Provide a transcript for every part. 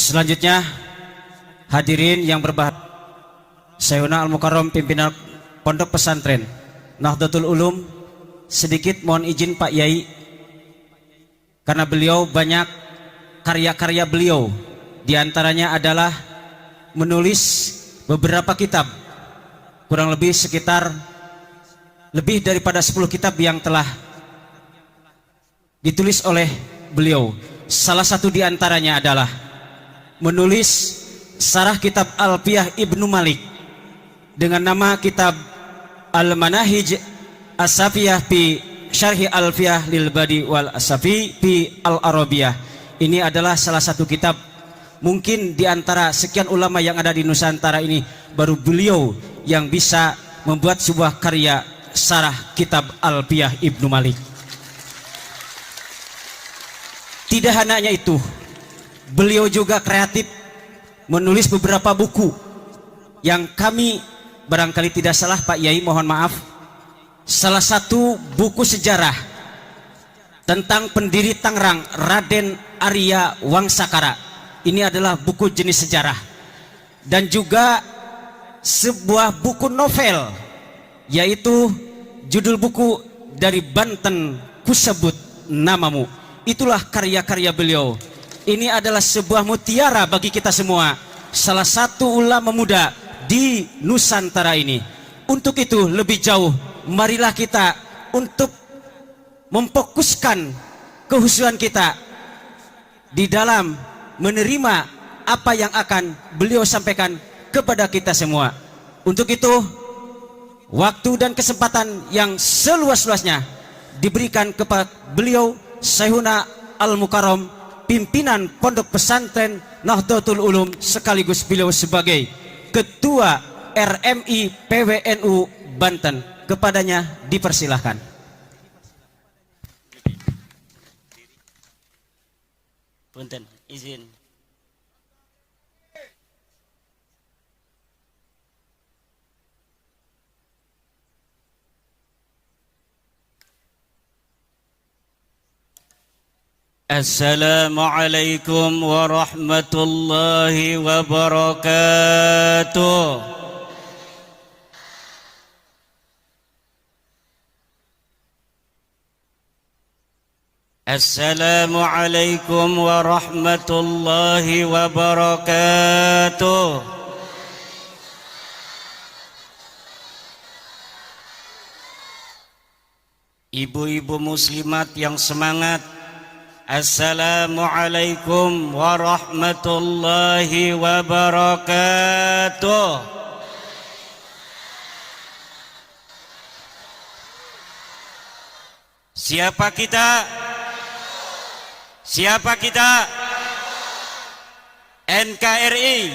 Selanjutnya hadirin yang berbahagia, Syekhuna Al-Mukarram pimpinan Pondok Pesantren Nahdlatul Ulum, sedikit mohon izin Pak Yai, karena beliau banyak karya-karya beliau, diantaranya adalah menulis beberapa kitab, kurang lebih sekitar lebih daripada 10 kitab yang telah ditulis oleh beliau. Salah satu diantaranya adalah menulis Syarah Kitab Alfiyah Ibnu Malik dengan nama kitab Al-Manahij As-Safiyah fi Syarhi Alfiyah lil Badi wal Asafi fi Al-Arabiyah. Ini adalah salah satu kitab, mungkin di antara sekian ulama yang ada di Nusantara ini baru beliau yang bisa membuat sebuah karya Syarah Kitab Alfiyah Ibnu Malik. Tidak hanya itu, beliau juga kreatif menulis beberapa buku yang kami, barangkali tidak salah Pak Yai, mohon maaf, salah satu buku sejarah tentang pendiri Tangerang, Raden Arya Wangsakara. Ini adalah buku jenis sejarah. Dan juga sebuah buku novel, yaitu judul buku Dari Banten Kusebut Namamu. Itulah karya-karya beliau. Ini adalah sebuah mutiara bagi kita semua, salah satu ulama muda di Nusantara ini. Untuk itu lebih jauh, marilah kita untuk memfokuskan kehusuan kita di dalam menerima apa yang akan beliau sampaikan kepada kita semua. Untuk itu, waktu dan kesempatan yang seluas-luasnya diberikan kepada beliau Syekhuna Al-Mukarram, pimpinan Pondok Pesantren Nahdlatul Ulum, sekaligus beliau sebagai Ketua RMI PWNU Banten. Kepadanya dipersilahkan. Punten, izin. Assalamualaikum warahmatullahi wabarakatuh. Assalamualaikum warahmatullahi wabarakatuh. Ibu-ibu muslimat yang semangat, Assalamualaikum warahmatullahi wabarakatuh. Siapa kita? Siapa kita? NKRI.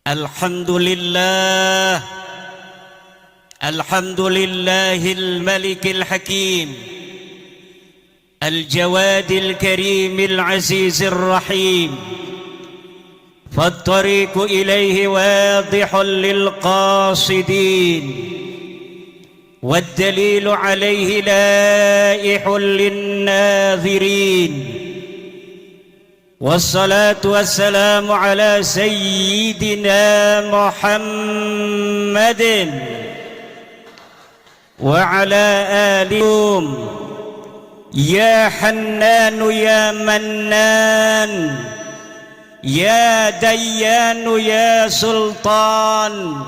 Alhamdulillah. Alhamdulillahil malikil hakim, al-jawadil karimil azizir rahim, fattariqu ilayhi wadihun lil qasidin, waddalilu alayhi laihun lin nadhirin. Wassalatu wassalamu ala sayyidina Muhammadin وعلى آلهم يا حنان يا منان يا ديان يا سلطان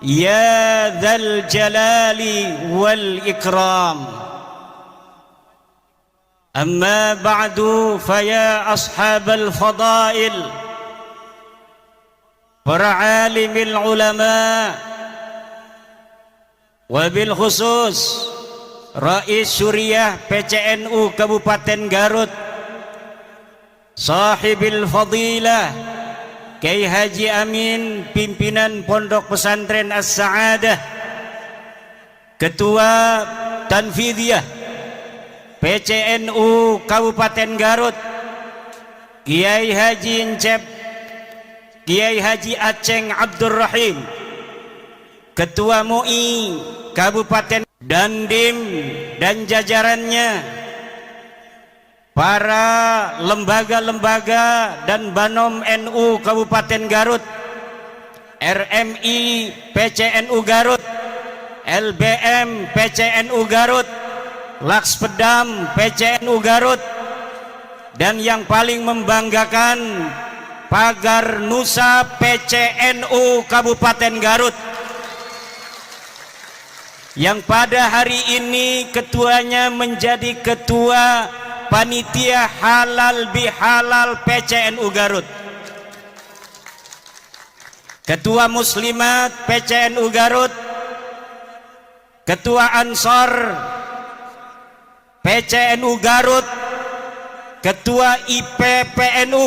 يا ذا الجلال والإكرام. أما بعد فيا أصحاب الفضائل، para alimil ulama, wabil khusus Rais Syuriah PCNU Kabupaten Garut, sahibil fadilah Kiai Haji Amin, pimpinan Pondok Pesantren As-Sa'adah, Ketua Tanfidiyah PCNU Kabupaten Garut, Kiai Haji Encep, Kiai Haji Aceng Abdurrahim, Ketua MUI Kabupaten Dandim dan jajarannya, para lembaga-lembaga dan Banom NU Kabupaten Garut, RMI PCNU Garut, LBM PCNU Garut, Lakspedam PCNU Garut, dan yang paling membanggakan Pagar Nusa PCNU Kabupaten Garut, yang pada hari ini ketuanya menjadi ketua panitia halal bihalal PCNU Garut, ketua muslimat PCNU Garut, ketua Ansor PCNU Garut, ketua IPPNU,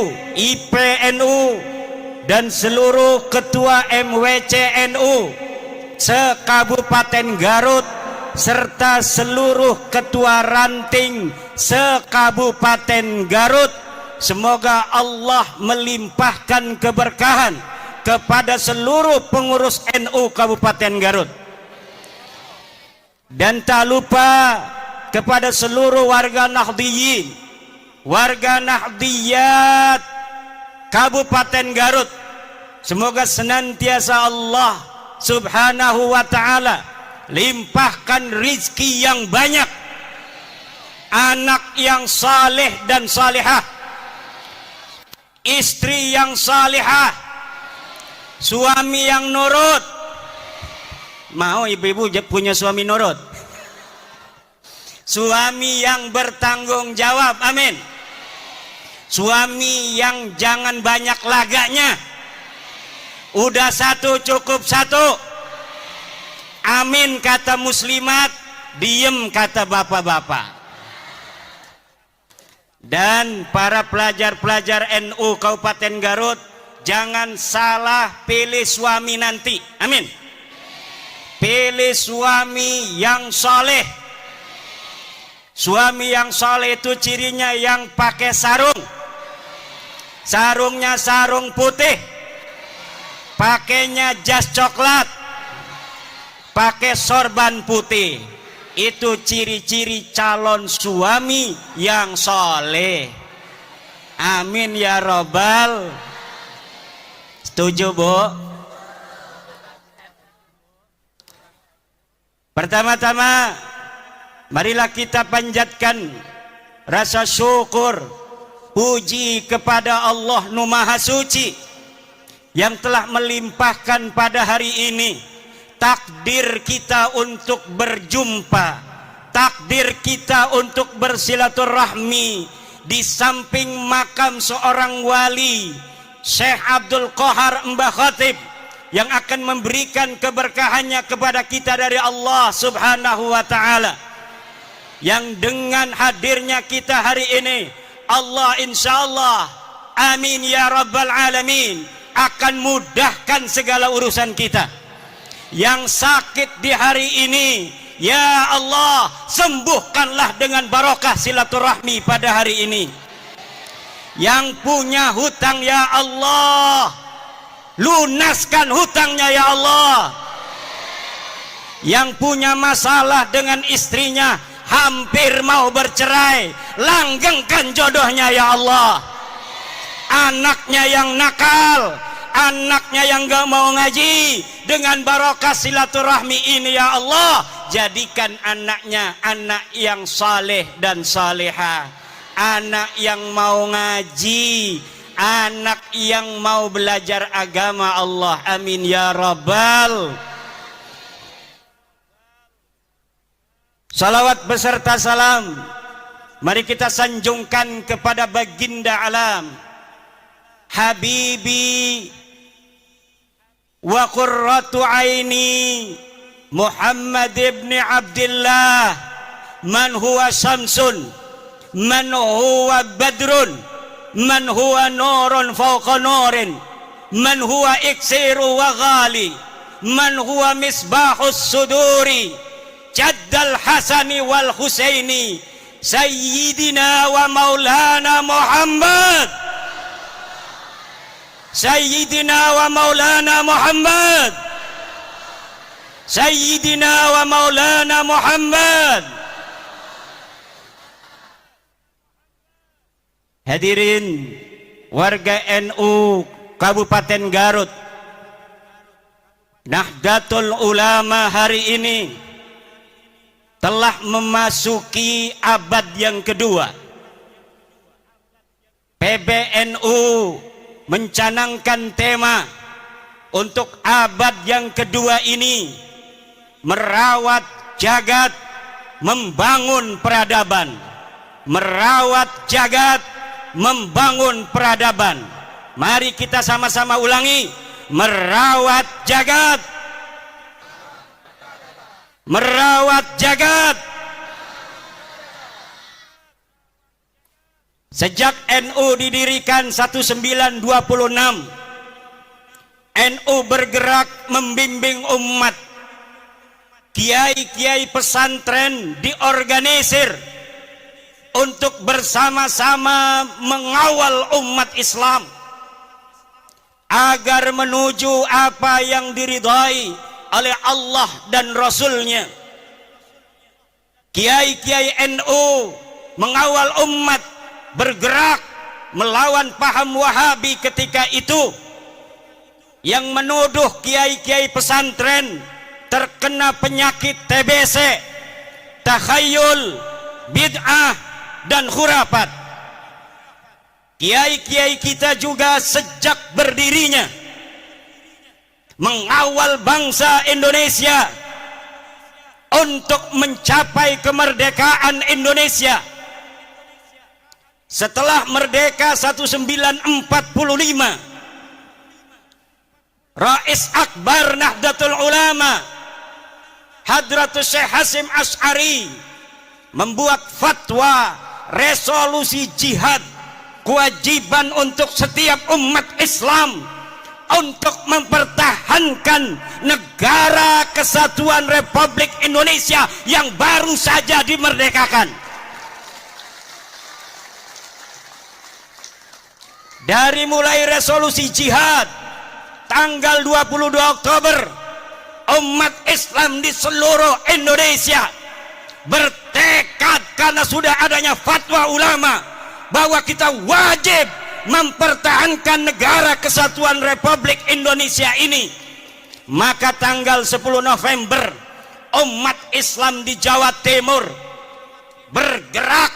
dan seluruh ketua MWCNU se-Kabupaten Garut, serta seluruh ketua ranting se-Kabupaten Garut. Semoga Allah melimpahkan keberkahan kepada seluruh pengurus NU Kabupaten Garut. Dan tak lupa kepada seluruh warga Nahdliyin, warga Nahdliyat Kabupaten Garut, semoga senantiasa Allah Subhanahu wa ta'ala limpahkan rizki yang banyak, anak yang saleh dan salihah, istri yang salihah, suami yang nurut. Mau ibu-ibu punya suami nurut? Suami yang bertanggung jawab, amin. Suami yang jangan banyak laganya, udah satu cukup satu, amin kata muslimat, diem kata bapak-bapak. Dan para pelajar-pelajar NU Kabupaten Garut, jangan salah pilih suami nanti, amin. Pilih suami yang soleh. Suami yang soleh itu cirinya yang pakai sarung, sarungnya sarung putih, pakainya jas coklat, pakai sorban putih. Itu ciri-ciri calon suami yang soleh, amin ya robbal. Setuju bu? Pertama-tama marilah kita panjatkan rasa syukur, puji kepada Allah Nu Maha Suci yang telah melimpahkan pada hari ini takdir kita untuk berjumpa, takdir kita untuk bersilaturahmi di samping makam seorang wali, Syekh Abdul Qahar Mbah Khatib, yang akan memberikan keberkahannya kepada kita dari Allah Subhanahu wa ta'ala. Yang dengan hadirnya kita hari ini, Allah insyaallah, amin ya rabbal alamin, akan mudahkan segala urusan kita. Yang sakit di hari ini, ya Allah, sembuhkanlah dengan barokah silaturahmi pada hari ini. Yang punya hutang, ya Allah, lunaskan hutangnya ya Allah. Yang punya masalah dengan istrinya, hampir mau bercerai, langgengkan jodohnya ya Allah. Anaknya yang nakal, anaknya yang gak mau ngaji, dengan barokah silaturahmi ini ya Allah, jadikan anaknya anak yang saleh dan salehah, anak yang mau ngaji, anak yang mau belajar agama Allah, amin ya rabbal. Salawat beserta salam mari kita sanjungkan kepada baginda alam, habibi wa qurratu aini, Muhammad ibn Abdullah, man huwa syamsun, man huwa badrun, man huwa nurun fawqa nurin, man huwa iksiru wa ghali, man huwa misbahus suduri, jaddal hasani wal husaini, sayyidina wa maulana Muhammad, sayyidina wa maulana Muhammad, sayyidina wa maulana Muhammad. hadirin warga NU Kabupaten Garut, Nahdlatul Ulama hari ini telah memasuki abad yang kedua. PBNU mencanangkan tema untuk abad yang kedua ini, merawat jagat, membangun peradaban. Merawat jagat, membangun peradaban. Mari kita sama-sama ulangi, merawat jagat, merawat jagat. Sejak NU didirikan 1926, NU bergerak membimbing umat. Kiai-kiai pesantren diorganisir untuk bersama-sama mengawal umat Islam agar menuju apa yang diridhai oleh Allah dan Rasulnya. Kiai-kiai NU mengawal umat bergerak melawan paham Wahabi ketika itu yang menuduh kiai-kiai pesantren terkena penyakit TBC, takhayul, bid'ah, dan khurafat. Kiai-kiai kita juga sejak berdirinya mengawal bangsa Indonesia untuk mencapai kemerdekaan Indonesia. Setelah merdeka 1945, Rais Akbar Nahdlatul Ulama Hadratus Syekh Hasyim Asy'ari membuat fatwa resolusi jihad, kewajiban untuk setiap umat Islam untuk mempertahankan negara kesatuan Republik Indonesia yang baru saja dimerdekakan. Dari mulai resolusi jihad tanggal 22 Oktober, umat Islam di seluruh Indonesia bertekad karena sudah adanya fatwa ulama bahwa kita wajib mempertahankan negara kesatuan Republik Indonesia ini. Maka tanggal 10 November umat Islam di Jawa Timur bergerak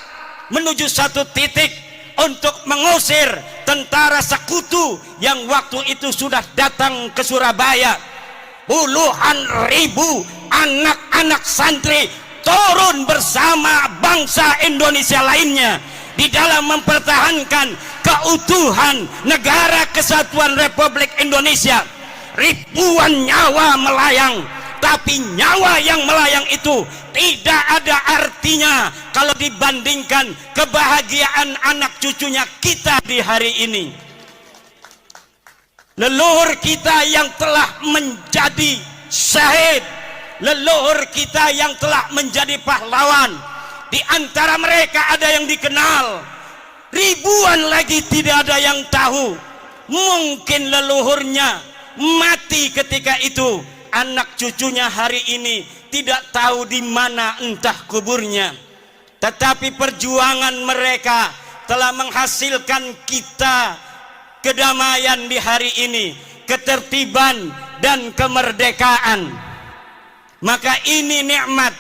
menuju satu titik untuk mengusir tentara sekutu yang waktu itu sudah datang ke Surabaya. Puluhan ribu anak-anak santri turun bersama bangsa Indonesia lainnya di dalam mempertahankan keutuhan negara kesatuan Republik Indonesia. Ribuan nyawa melayang, tapi nyawa yang melayang itu tidak ada artinya kalau dibandingkan kebahagiaan anak cucunya kita di hari ini. Leluhur kita yang telah menjadi syahid, leluhur kita yang telah menjadi pahlawan, di antara mereka ada yang dikenal, ribuan lagi tidak ada yang tahu. Mungkin leluhurnya mati ketika itu, anak cucunya hari ini tidak tahu di mana entah kuburnya. Tetapi perjuangan mereka telah menghasilkan kita kedamaian di hari ini, ketertiban dan kemerdekaan. Maka ini nikmat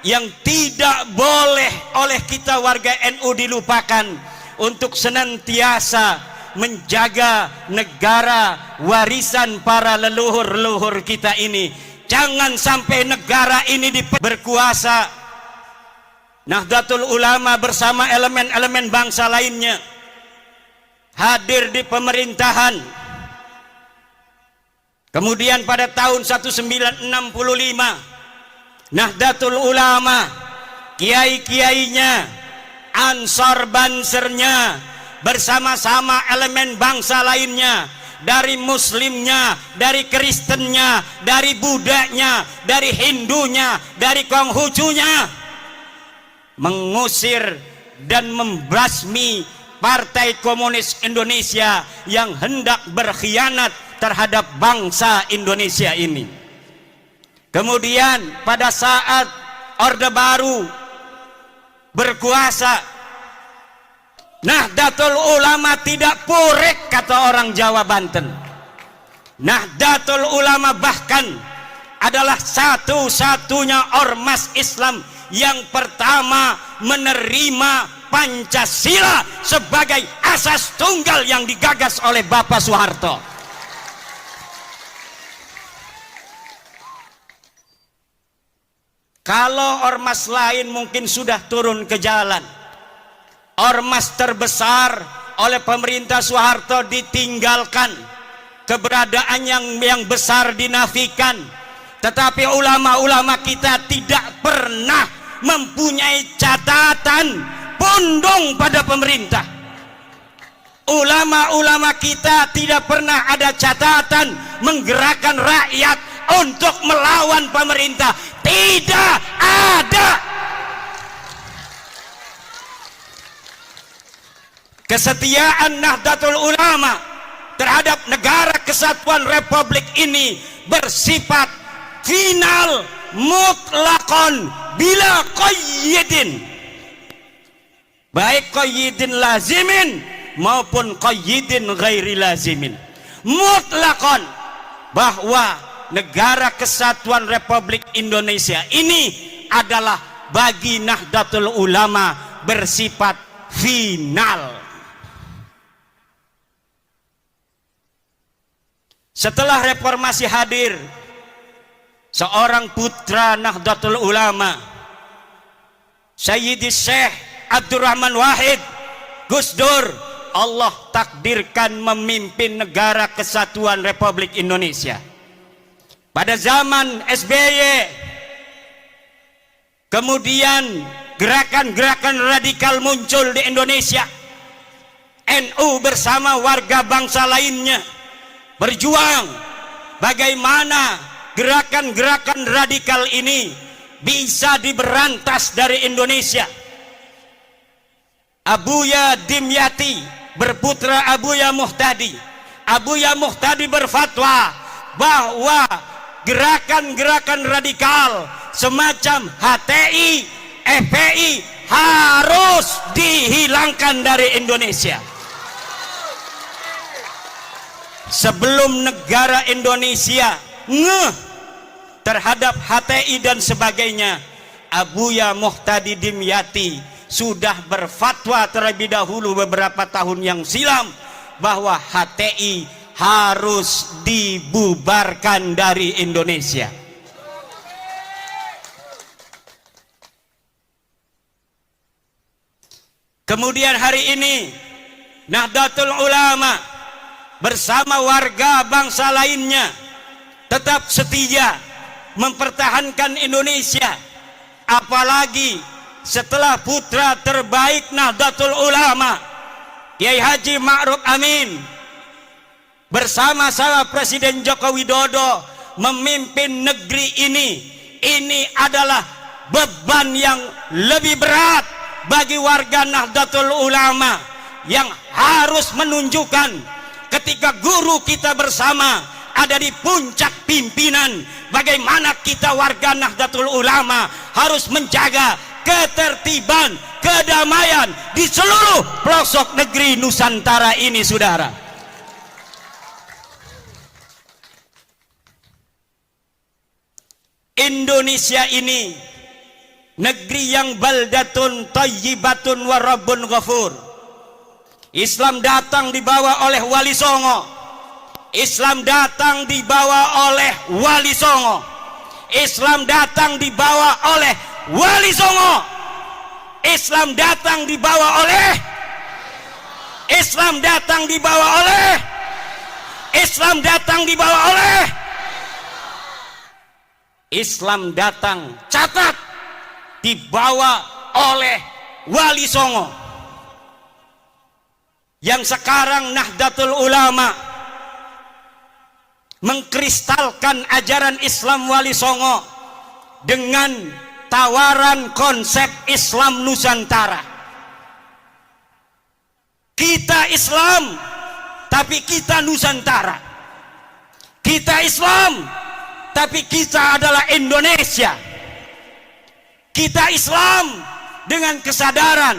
yang tidak boleh oleh kita warga NU dilupakan untuk senantiasa menjaga negara warisan para leluhur-leluhur kita ini. Jangan sampai negara ini berkuasa. Nahdlatul Ulama bersama elemen-elemen bangsa lainnya hadir di pemerintahan. Kemudian pada tahun 1965 Nahdlatul Ulama, kiai-kiainya, ansor bansernya bersama-sama elemen bangsa lainnya, dari muslimnya, dari kristennya, dari budanya, dari hindunya, dari konghucunya, mengusir dan membasmi Partai Komunis Indonesia yang hendak berkhianat terhadap bangsa Indonesia ini. Kemudian pada saat Orde Baru berkuasa, Nahdlatul Ulama tidak purek, kata orang Jawa Banten. Nahdlatul Ulama bahkan adalah satu-satunya ormas Islam yang pertama menerima Pancasila sebagai asas tunggal yang digagas oleh Bapak Soeharto. Kalau ormas lain mungkin sudah turun ke jalan, ormas terbesar oleh pemerintah Soeharto ditinggalkan, keberadaan yang besar dinafikan, tetapi ulama-ulama kita tidak pernah mempunyai catatan pondong pada pemerintah. Ulama-ulama kita tidak pernah ada catatan menggerakkan rakyat untuk melawan pemerintah. Tidak ada. Kesetiaan Nahdlatul Ulama terhadap negara kesatuan Republik ini bersifat final, mutlakon, bila qayyidin, baik qayyidin lazimin maupun qayyidin ghairi lazimin, mutlakon, bahwa negara kesatuan Republik Indonesia ini adalah bagi Nahdlatul Ulama bersifat final. Setelah reformasi hadir seorang putra Nahdlatul Ulama, Sayyidi Syekh Abdurrahman Wahid, Gus Dur, Allah takdirkan memimpin negara kesatuan Republik Indonesia. Pada zaman SBY, kemudian gerakan-gerakan radikal muncul di Indonesia. NU bersama warga bangsa lainnya berjuang bagaimana gerakan-gerakan radikal ini bisa diberantas dari Indonesia. Abuya Dimyati berputra Abuya Muhtadi. Abuya Muhtadi berfatwa bahwa gerakan-gerakan radikal semacam HTI, FPI harus dihilangkan dari Indonesia. Sebelum negara Indonesia ngeh terhadap HTI dan sebagainya, Abuya Muhtadi Dimyati sudah berfatwa terlebih dahulu beberapa tahun yang silam bahwa HTI harus dibubarkan dari Indonesia. Kemudian hari ini Nahdlatul Ulama bersama warga bangsa lainnya tetap setia mempertahankan Indonesia, apalagi setelah putra terbaik Nahdlatul Ulama Kiai Haji Ma'ruf Amin bersama-sama Presiden Joko Widodo memimpin negeri ini adalah beban yang lebih berat bagi warga Nahdlatul Ulama yang harus menunjukkan ketika guru kita bersama ada di puncak pimpinan, bagaimana kita warga Nahdlatul Ulama harus menjaga ketertiban, kedamaian di seluruh pelosok negeri Nusantara ini, saudara. Indonesia ini negeri yang baldatun thayyibatun wa rabbun ghafur. Islam datang dibawa oleh Wali Songo. Islam datang dibawa oleh Wali Songo. Islam datang dibawa oleh Wali Songo. Islam datang dibawa oleh Islam datang dibawa oleh Islam datang dibawa oleh Islam datang, catat, dibawa oleh Wali Songo. Yang sekarang Nahdlatul Ulama mengkristalkan ajaran Islam Wali Songo dengan tawaran konsep Islam Nusantara. Kita Islam, tapi kita Nusantara. Kita Islam, tapi kita adalah Indonesia. Kita Islam dengan kesadaran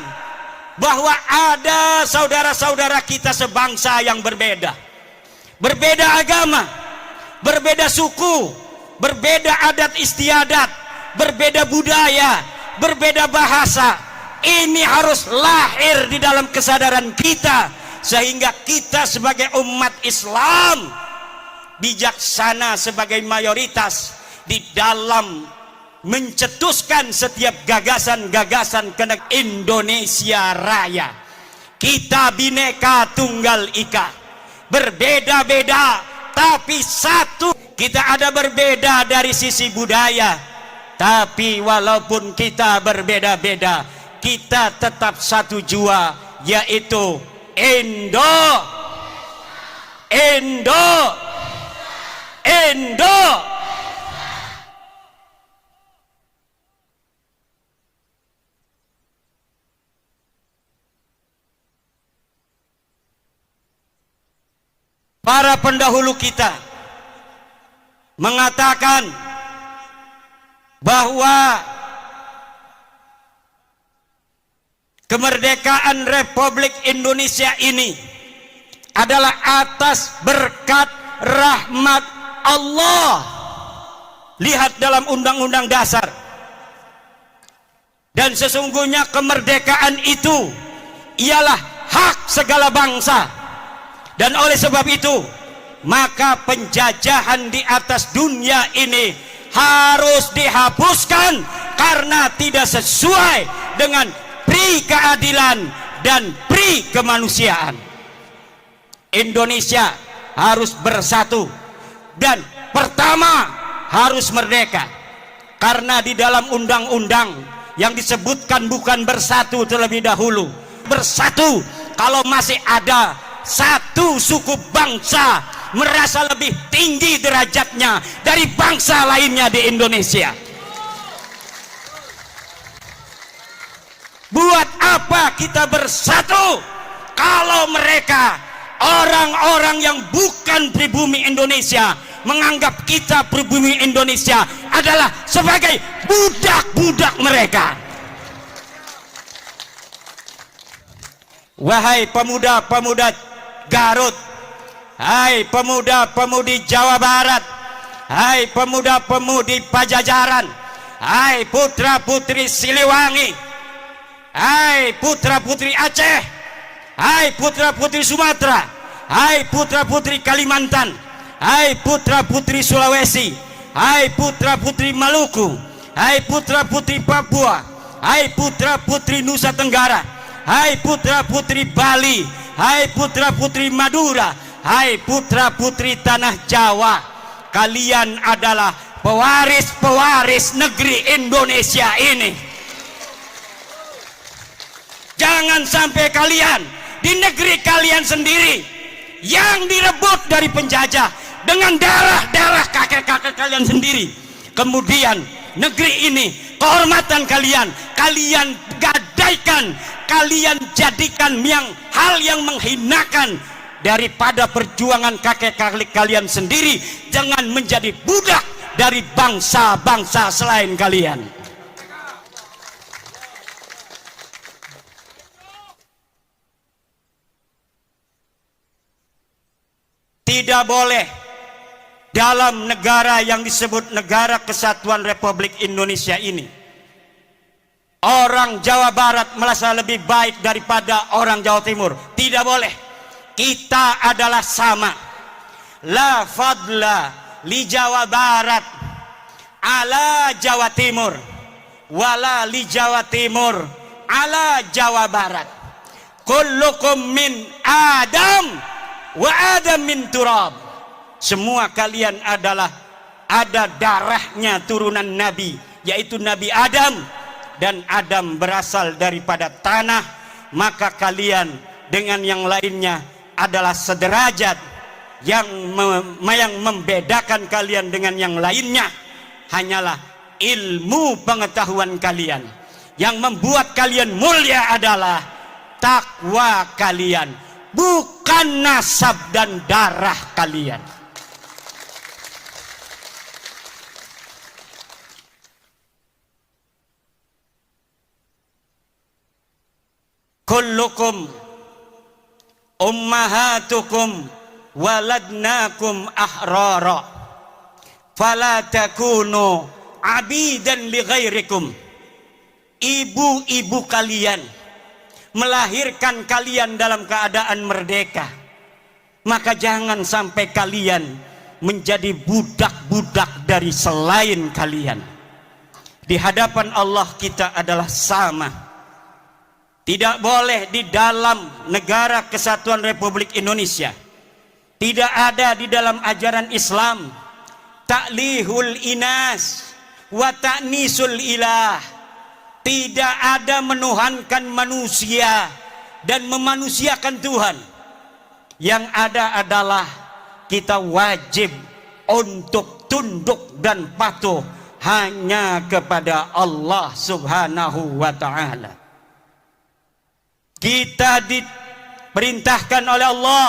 bahwa ada saudara-saudara kita sebangsa yang berbeda, berbeda agama, berbeda suku, berbeda adat istiadat, berbeda budaya, berbeda bahasa. Ini harus lahir di dalam kesadaran kita, sehingga kita sebagai umat Islam bijaksana sebagai mayoritas di dalam mencetuskan setiap gagasan-gagasan kenek Indonesia Raya. Kita Bhinneka Tunggal Ika, berbeda-beda tapi satu. Kita ada berbeda dari sisi budaya, tapi walaupun kita berbeda-beda, kita tetap satu jua, yaitu Indo. Para pendahulu kita mengatakan bahwa kemerdekaan Republik Indonesia ini adalah atas berkat rahmat Allah. Lihat dalam Undang-Undang Dasar. Dan sesungguhnya kemerdekaan itu ialah hak segala bangsa. Dan oleh sebab itu, maka penjajahan di atas dunia ini harus dihapuskan karena tidak sesuai dengan pri keadilan dan pri kemanusiaan. Indonesia harus bersatu, dan pertama harus merdeka, karena di dalam undang-undang yang disebutkan bukan bersatu terlebih dahulu. Bersatu kalau masih ada satu suku bangsa merasa lebih tinggi derajatnya dari bangsa lainnya di Indonesia. Buat apa kita bersatu kalau mereka, orang-orang yang bukan pribumi Indonesia, menganggap kita pribumi Indonesia adalah sebagai budak-budak mereka. Wahai pemuda-pemuda Garut, hai pemuda-pemudi Jawa Barat, hai pemuda-pemudi Pajajaran, hai putra-putri Siliwangi, hai putra-putri Aceh, hai putra-putri Sumatera, hai putra-putri Kalimantan, hai putra-putri Sulawesi, hai putra-putri Maluku, hai putra-putri Papua, hai putra-putri Nusa Tenggara, hai putra-putri Bali, hai putra-putri Madura, hai putra-putri tanah Jawa. Kalian adalah pewaris-pewaris negeri Indonesia ini. Jangan sampai kalian di negeri kalian sendiri yang direbut dari penjajah dengan darah-darah kakek-kakek kalian sendiri, kemudian negeri ini, kehormatan kalian, kalian gadaikan, kalian jadikan hal yang menghinakan daripada perjuangan kakek-kakek kalian sendiri, jangan menjadi budak dari bangsa-bangsa selain kalian. Tidak boleh dalam negara yang disebut Negara Kesatuan Republik Indonesia ini orang Jawa Barat merasa lebih baik daripada orang Jawa Timur. Tidak boleh. Kita adalah sama. La fadla li Jawa Barat ala Jawa Timur, wala li Jawa Timur ala Jawa Barat. Kullukum min Adam wa Adam min turab. Semua kalian adalah ada darahnya turunan Nabi, yaitu Nabi Adam, dan Adam berasal daripada tanah. Maka kalian dengan yang lainnya adalah sederajat. Yang membedakan kalian dengan yang lainnya hanyalah ilmu pengetahuan kalian. Yang membuat kalian mulia adalah takwa kalian, bukan nasab dan darah kalian. kullukum ummahatukum waladnakum ahrara fala takunu abidan li ghairikum. Ibu-ibu kalian melahirkan kalian dalam keadaan merdeka, maka jangan sampai kalian menjadi budak-budak dari selain kalian. Di hadapan Allah kita adalah sama. Tidak boleh di dalam negara kesatuan Republik Indonesia, tidak ada di dalam ajaran Islam ta'lihul inas wa ta'nisul ilah. Tidak ada menuhankan manusia dan memanusiakan Tuhan. Yang ada adalah kita wajib untuk tunduk dan patuh hanya kepada Allah Subhanahu wa ta'ala. Kita diperintahkan oleh Allah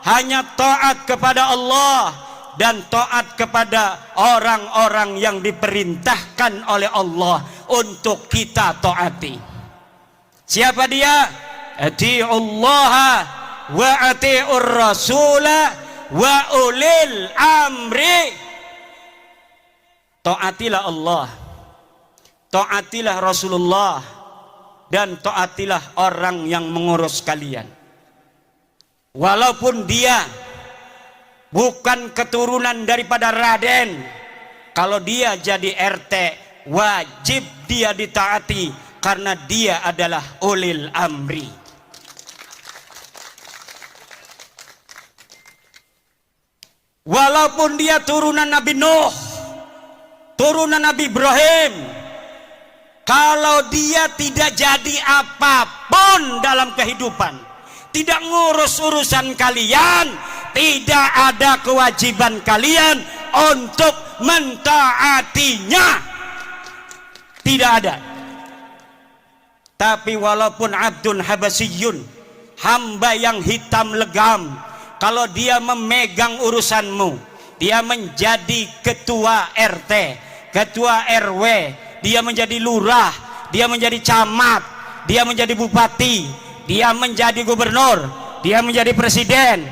hanya taat kepada Allah dan taat kepada orang-orang yang diperintahkan oleh Allah untuk kita taati. Siapa dia? Atiullaha wa atiur rasula wa ulil amri. Taatilah Allah, taatilah Rasulullah, dan taatilah orang yang mengurus kalian. Walaupun dia bukan keturunan daripada Raden, kalau dia jadi RT wajib dia ditaati karena dia adalah ulil amri. Walaupun dia turunan Nabi Nuh, turunan Nabi Ibrahim, kalau dia tidak jadi apapun dalam kehidupan, tidak ngurus urusan kalian, tidak ada kewajiban kalian untuk mentaatinya. Tidak ada. Tapi walaupun abdun habasiyun, hamba yang hitam legam, kalau dia memegang urusanmu, dia menjadi ketua RT, ketua RW, dia menjadi lurah, dia menjadi camat, dia menjadi bupati, dia menjadi gubernur, dia menjadi presiden,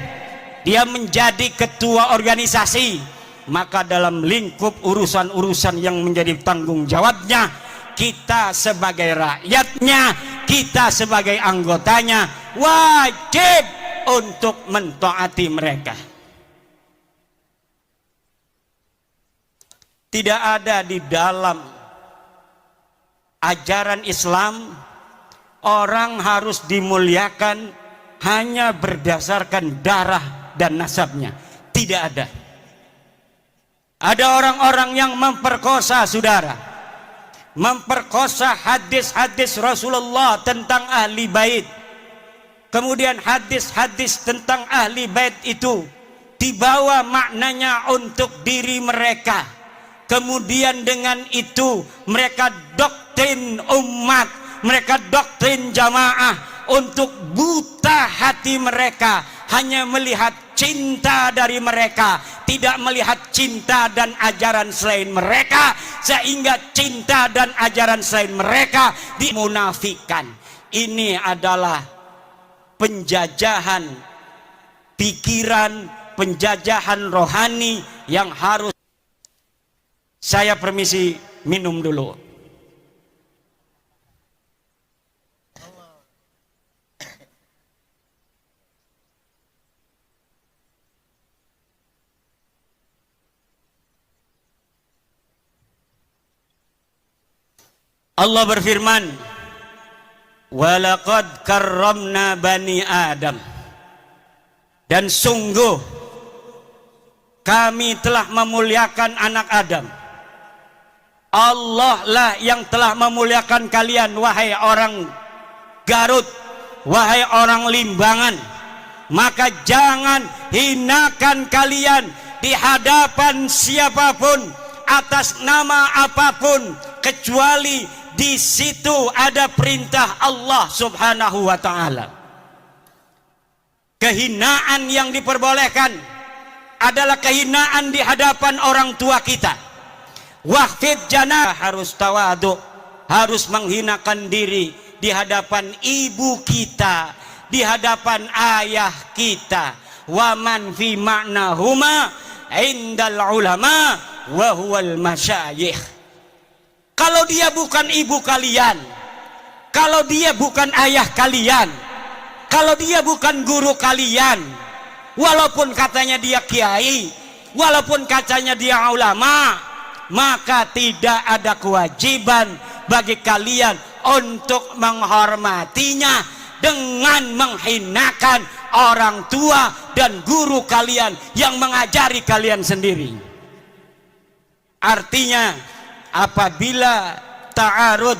dia menjadi ketua organisasi, maka dalam lingkup urusan-urusan yang menjadi tanggung jawabnya, kita sebagai rakyatnya, kita sebagai anggotanya wajib untuk mentaati mereka. Tidak ada di dalam ajaran Islam orang harus dimuliakan hanya berdasarkan darah dan nasabnya. Tidak ada. Ada orang-orang yang memperkosa saudara, memperkosa hadis-hadis Rasulullah tentang ahli bait. Kemudian hadis-hadis tentang ahli bait itu dibawa maknanya untuk diri mereka. Kemudian dengan itu mereka doktrin umat, mereka doktrin jamaah untuk buta hati mereka, hanya melihat cinta dari mereka, tidak melihat cinta dan ajaran selain mereka, sehingga cinta dan ajaran selain mereka dimunafikan. Ini adalah penjajahan pikiran, penjajahan rohani yang harus. Saya permisi minum dulu. Allah berfirman, walaqad karramna bani Adam, dan sungguh kami telah memuliakan anak Adam. Allah lah yang telah memuliakan kalian, wahai orang Garut, wahai orang Limbangan. Maka jangan hinakan kalian di hadapan siapapun atas nama apapun, kecuali di situ ada perintah Allah Subhanahu wa ta'ala. Kehinaan yang diperbolehkan adalah kehinaan di hadapan orang tua kita. Wahfid janah, harus tawadu, harus menghinakan diri di hadapan ibu kita, di hadapan ayah kita. Wa man fi ma'nahuma indal ulama wa huwal masyayikh. Kalau dia bukan ibu kalian, kalau dia bukan ayah kalian, kalau dia bukan guru kalian, walaupun katanya dia kiai, walaupun katanya dia ulama, maka tidak ada kewajiban bagi kalian untuk menghormatinya dengan menghinakan orang tua dan guru kalian yang mengajari kalian sendiri. Artinya apabila ta'arud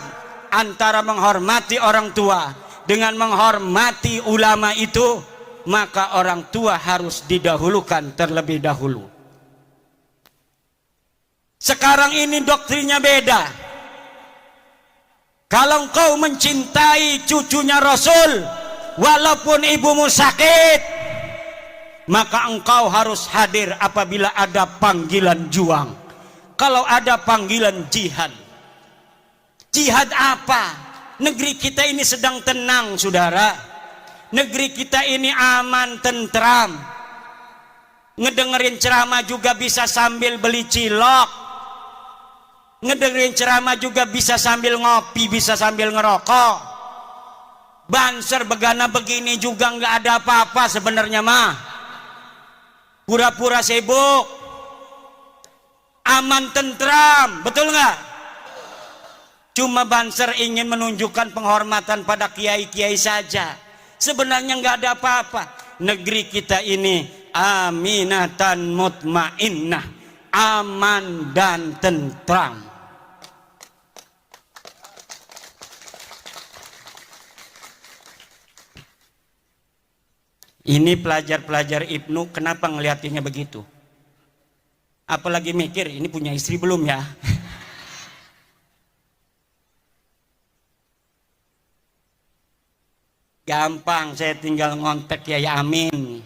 antara menghormati orang tua dengan menghormati ulama itu, maka orang tua harus didahulukan terlebih dahulu. Sekarang ini doktrinnya beda. Kalau engkau mencintai cucunya Rasul, walaupun ibumu sakit, maka engkau harus hadir apabila ada panggilan juang. Kalau ada panggilan jihad. Jihad apa? Negeri kita ini sedang tenang, saudara. Negeri kita ini aman, tentram. Ngedengerin ceramah juga bisa sambil beli cilok. Ngedengerin ceramah juga bisa sambil ngopi, bisa sambil ngerokok. Banser begana begini juga nggak ada apa-apa sebenarnya mah. Pura-pura sibuk. Aman tentram, betul nggak? Cuma Banser ingin menunjukkan penghormatan pada kiai-kiai saja. Sebenarnya nggak ada apa-apa. Negeri kita ini aminatan mutmainnah, aman dan tentram. Ini pelajar-pelajar Ibnu kenapa ngeliatinnya begitu? Apalagi mikir ini punya istri belum ya? Gampang, saya tinggal ngontek ya Amin.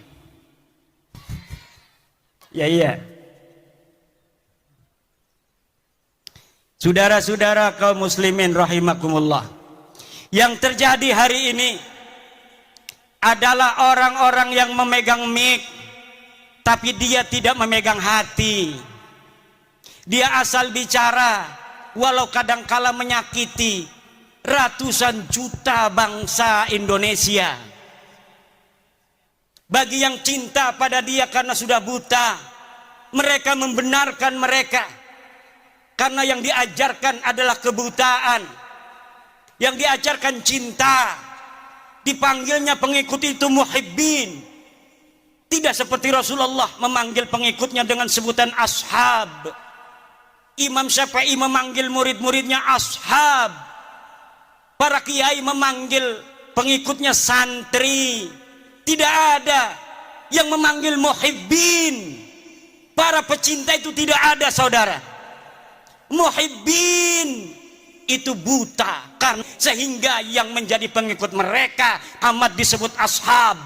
Ya iya. Saudara-saudara kaum muslimin rahimakumullah. Yang terjadi hari ini adalah orang-orang yang memegang mic, tapi dia tidak memegang hati. Dia asal bicara, walau kadangkala menyakiti ratusan juta bangsa Indonesia. Bagi yang cinta pada dia karena sudah buta, mereka membenarkan mereka. Karena yang diajarkan adalah kebutaan. Yang diajarkan cinta. Dipanggilnya pengikut itu muhibbin. Tidak seperti Rasulullah memanggil pengikutnya dengan sebutan ashab. Imam Syafi'i memanggil murid-muridnya ashab. Para kiai memanggil pengikutnya santri. Tidak ada yang memanggil muhibbin. Para pecinta itu tidak ada, saudara. Muhibbin itu buta, karena sehingga yang menjadi pengikut mereka amat disebut ashab.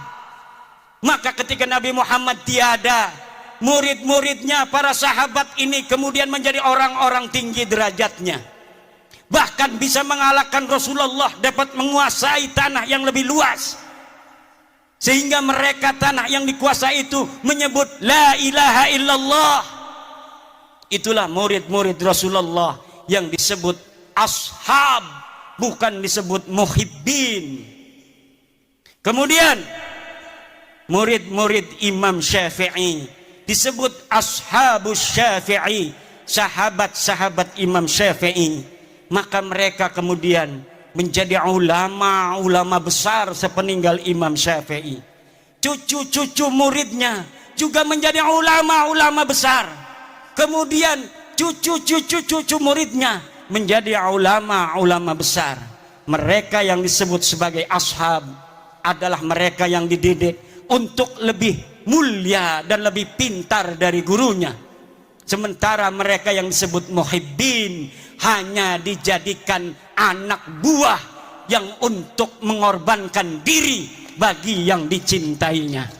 Maka ketika Nabi Muhammad tiada, murid-muridnya para sahabat ini kemudian menjadi orang-orang tinggi derajatnya, bahkan bisa mengalahkan Rasulullah, dapat menguasai tanah yang lebih luas, sehingga mereka tanah yang dikuasai itu menyebut la ilaha illallah. Itulah murid-murid Rasulullah yang disebut ashab, bukan disebut muhibbin. Kemudian murid-murid Imam Syafi'i disebut ashabus Syafi'i, sahabat-sahabat Imam Syafi'i. Maka mereka kemudian menjadi ulama-ulama besar sepeninggal Imam Syafi'i. Cucu-cucu muridnya juga menjadi ulama-ulama besar. Kemudian cucu-cucu muridnya menjadi ulama-ulama besar. Mereka yang disebut sebagai ashab adalah mereka yang dididik untuk lebih mulia dan lebih pintar dari gurunya. Sementara mereka yang disebut muhibbin hanya dijadikan anak buah yang untuk mengorbankan diri bagi yang dicintainya.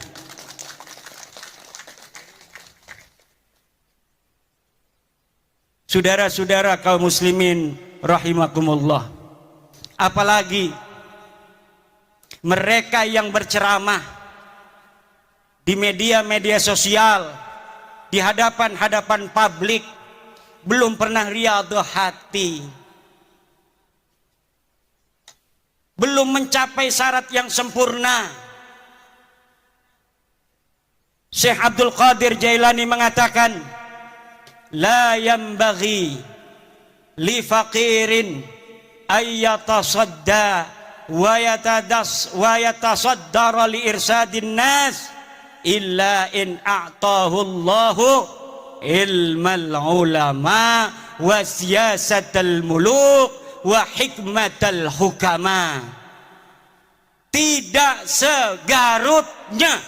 Saudara-saudara kaum muslimin rahimakumullah. Apalagi mereka yang berceramah di media-media sosial, di hadapan-hadapan publik, belum pernah riyadhah hati, belum mencapai syarat yang sempurna. Syekh Abdul Qadir Jailani mengatakan, la yambaghi li faqirin ayyatasadda wa yatasaddara li irsadin nas illa in a'tahu Allahu ilmal ulama wa siyasatal muluk wa hikmatal hukama. Tidak segarutnya,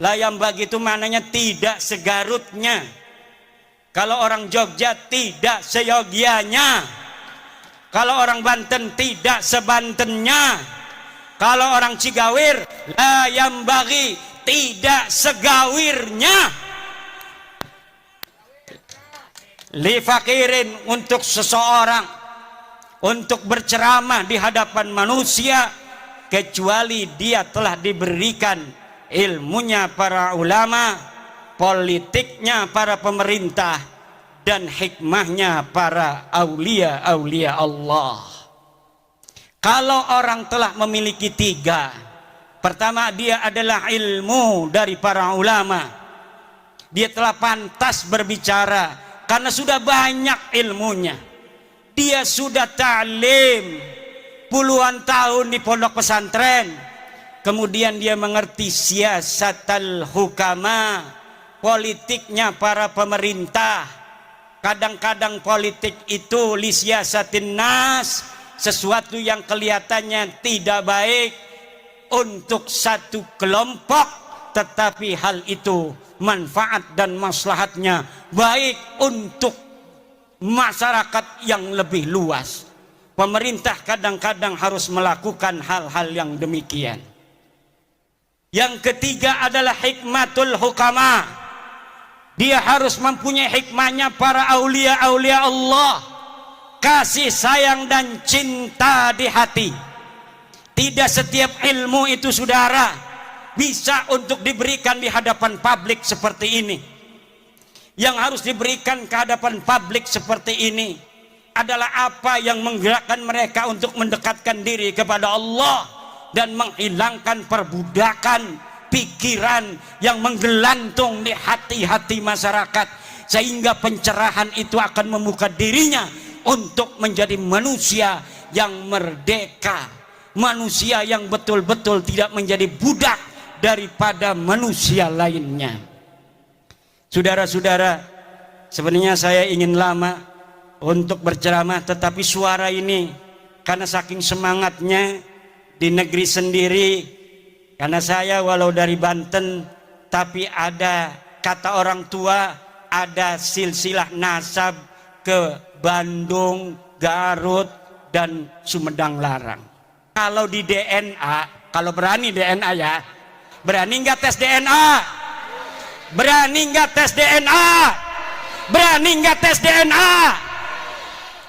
layam bagi itu maknanya tidak segarutnya. Kalau orang Jogja tidak seyogianya, kalau orang Banten tidak sebantennya, kalau orang Cigawir layam bagi tidak segawirnya. Li fakirin, untuk seseorang untuk berceramah di hadapan manusia kecuali dia telah diberikan ilmunya para ulama, politiknya para pemerintah, dan hikmahnya para aulia-aulia Allah. Kalau orang telah memiliki tiga, pertama dia adalah ilmu dari para ulama, dia telah pantas berbicara karena sudah banyak ilmunya. Dia sudah ta'lim puluhan tahun di pondok pesantren. Kemudian dia mengerti siyasatal hukama, politiknya para pemerintah. Kadang-kadang politik itu li siyasatin nas, sesuatu yang kelihatannya tidak baik untuk satu kelompok, tetapi hal itu manfaat dan maslahatnya baik untuk masyarakat yang lebih luas. Pemerintah kadang-kadang harus melakukan hal-hal yang demikian. Yang ketiga adalah hikmatul hukama. Dia harus mempunyai hikmahnya para aulia-aulia Allah, kasih sayang dan cinta di hati. Tidak setiap ilmu itu saudara bisa untuk diberikan di hadapan publik seperti ini. Yang harus diberikan ke hadapan publik seperti ini adalah apa yang menggerakkan mereka untuk mendekatkan diri kepada Allah dan menghilangkan perbudakan pikiran yang menggelantung di hati-hati masyarakat, sehingga pencerahan itu akan membuka dirinya untuk menjadi manusia yang merdeka, manusia yang betul-betul tidak menjadi budak daripada manusia lainnya. Saudara-saudara, sebenarnya saya ingin lama untuk berceramah, tetapi suara ini karena saking semangatnya di negeri sendiri. Karena saya walau dari Banten, tapi ada kata orang tua, ada silsilah nasab ke Bandung, Garut, dan Sumedang Larang. Kalau di DNA, kalau berani DNA ya, berani nggak tes DNA? Berani nggak tes DNA? Berani nggak tes DNA?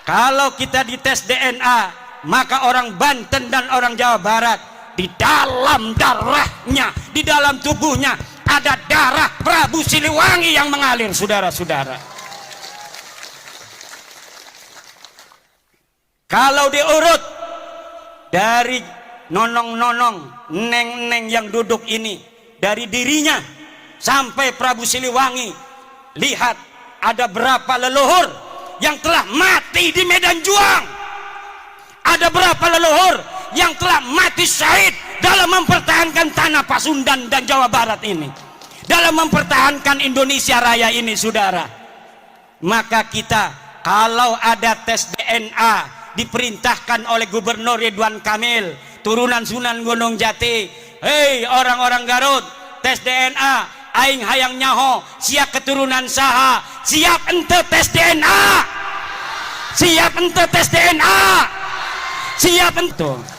Kalau kita dites DNA, maka orang Banten dan orang Jawa Barat, di dalam darahnya, di dalam tubuhnya ada darah Prabu Siliwangi yang mengalir, saudara-saudara. Kalau diurut dari nonong-nonong, neng-neng yang duduk ini, dari dirinya sampai Prabu Siliwangi, lihat ada berapa leluhur yang telah mati di medan juang. Ada berapa leluhur yang telah mati syahid dalam mempertahankan tanah Pasundan dan Jawa Barat ini, dalam mempertahankan Indonesia Raya ini, saudara. Maka kita kalau ada tes DNA diperintahkan oleh Gubernur Ridwan Kamil, turunan Sunan Gunung Jati, hei orang-orang Garut, tes DNA, aing hayang nyaho siap keturunan saha, siap ente tes DNA, siap ente tes DNA, siap ente.